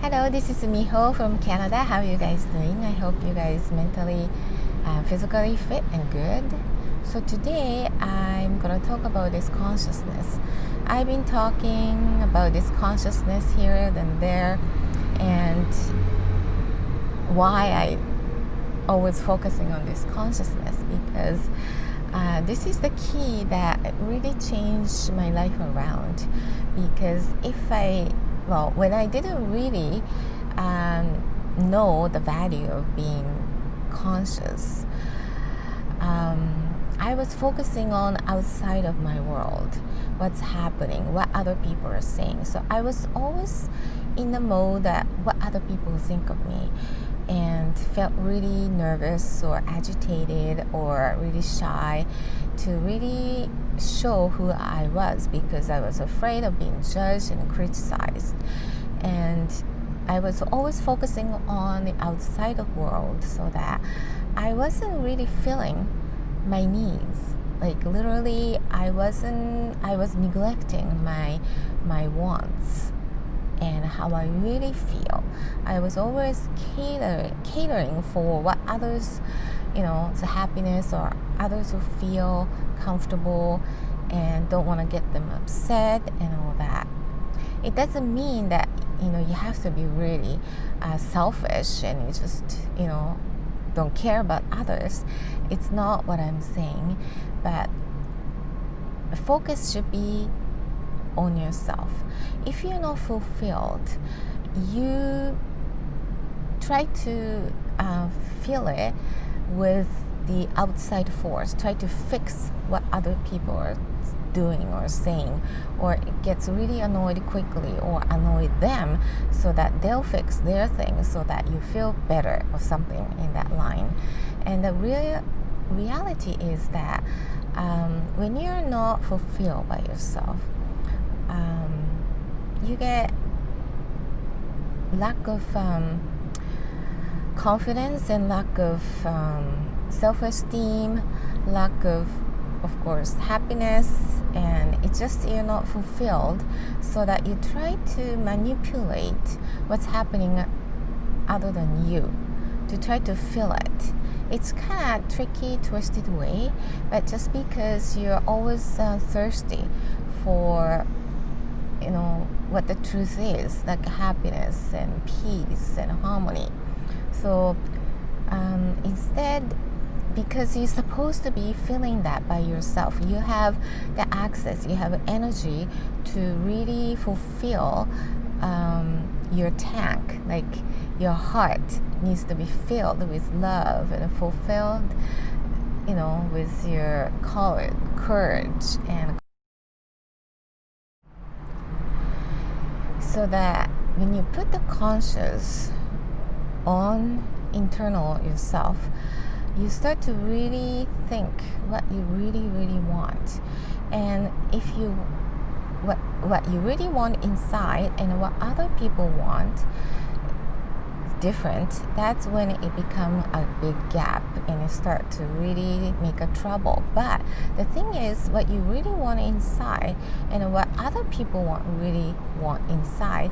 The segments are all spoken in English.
Hello, this is Miho from Canada. How are you guys doing? I hope you guys mentally, physically fit and good. So today I'm going to talk about this consciousness. I've been talking about this consciousness here and there and why I always focusing on this consciousness because this is the key that really changed my life around. Because when I didn't really know the value of being conscious, I was focusing on outside of my world, what's happening, what other people are saying. So I was always in the mode that what other people think of me, and felt really nervous or agitated or really shy to really show who I was because I was afraid of being judged and criticized. And I was always focusing on the outside of world so that I wasn't really feeling my needs. Like literally I was neglecting my wants and how I really feel. I was always catering for what others, the happiness or others who feel comfortable and don't want to get them upset and all that. It doesn't mean that, you have to be really selfish and you just, don't care about others. It's not what I'm saying, but the focus should be on yourself. If you're not fulfilled, you try to fill it with the outside force. Try to fix what other people are doing or saying, or it gets really annoyed quickly or annoy them so that they'll fix their thing so that you feel better or something in that line. And the reality is that when you're not fulfilled by yourself, you get lack of confidence and lack of self-esteem, lack of course, happiness, and it's just you're not fulfilled, so that you try to manipulate what's happening other than you to try to fill it. It's kind of tricky, twisted way, but just because you're always thirsty for what the truth is, like happiness and peace and harmony. So instead, because you're supposed to be feeling that by yourself, you have the access, you have energy to really fulfill your tank. Like your heart needs to be filled with love and fulfilled, with your courage, and so that when you put the conscious on internal yourself, you start to really think what you really want, and if you what you really want inside and what other people want different, that's when it becomes a big gap and you start to really make a trouble. But the thing is, what you really want inside and what other people really want inside,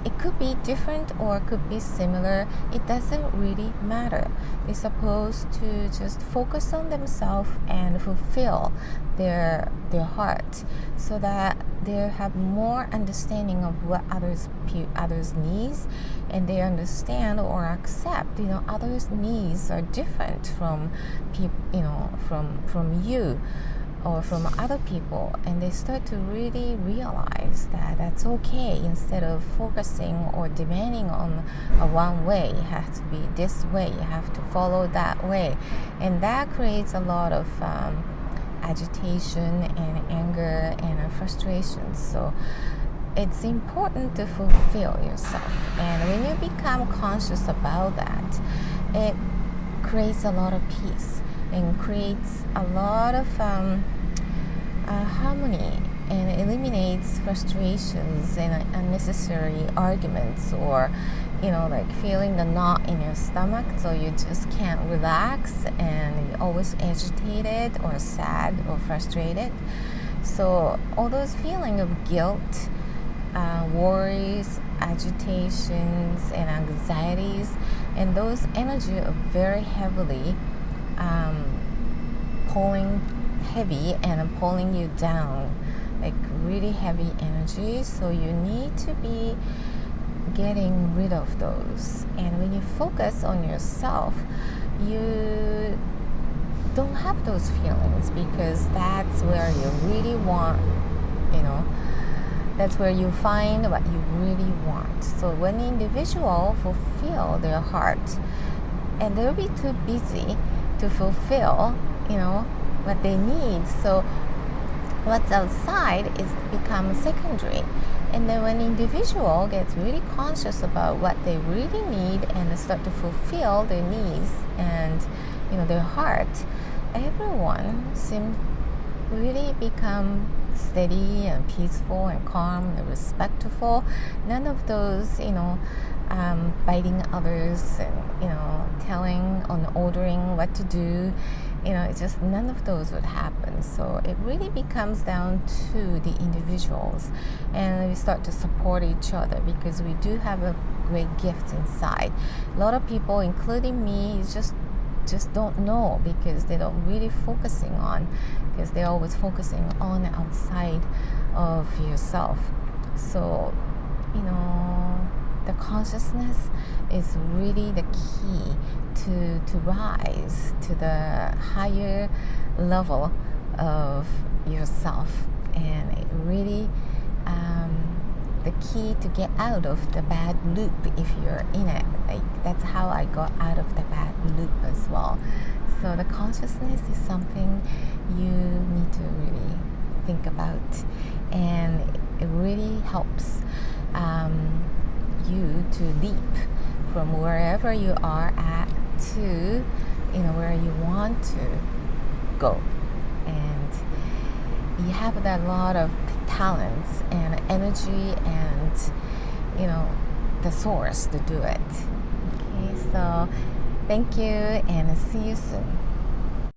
it could be different or it could be similar. It doesn't really matter. They're supposed to just focus on themselves and fulfill their heart, so that they have more understanding of what others needs, and they understand or accept others' needs are different from from you or from other people, and they start to really realize that that's okay. Instead of focusing or demanding on a one way, it has to be this way, you have to follow that way, and that creates a lot of agitation and anger and frustration. So it's important to fulfill yourself, and when you become conscious about that, it creates a lot of peace and creates a lot of harmony, and eliminates frustrations and unnecessary arguments, or like feeling the knot in your stomach, so you just can't relax and you're always agitated or sad or frustrated. So all those feeling of guilt, worries, agitations and anxieties, and those energy are very heavily pulling heavy and pulling you down, like really heavy energy. So you need to be getting rid of those. And when you focus on yourself, you don't have those feelings, because that's where you really want, that's where you find what you really want. So when the individual fulfill their heart, and they'll be too busy to fulfill, what they need. So what's outside is become secondary. And then when the individual gets really conscious about what they really need and they start to fulfill their needs and their heart, everyone seems really become steady and peaceful and calm and respectful. None of those biting others and telling and ordering what to do, it's just none of those would happen. So it really becomes down to the individuals, and we start to support each other, because we do have a great gift inside. A lot of people, including me, just don't know, because they don't really focusing on, because they're always focusing on the outside of yourself. So the consciousness is really the key to rise to the higher level of yourself, and it really the key to get out of the bad loop if you're in it. Like, that's how I got out of the bad loop as well. So the consciousness is something you need to really think about, and it really helps you to leap from wherever you are at to where you want to go. And you have that lot of talents and energy and the source to do it. Okay, so thank you, and see you soon.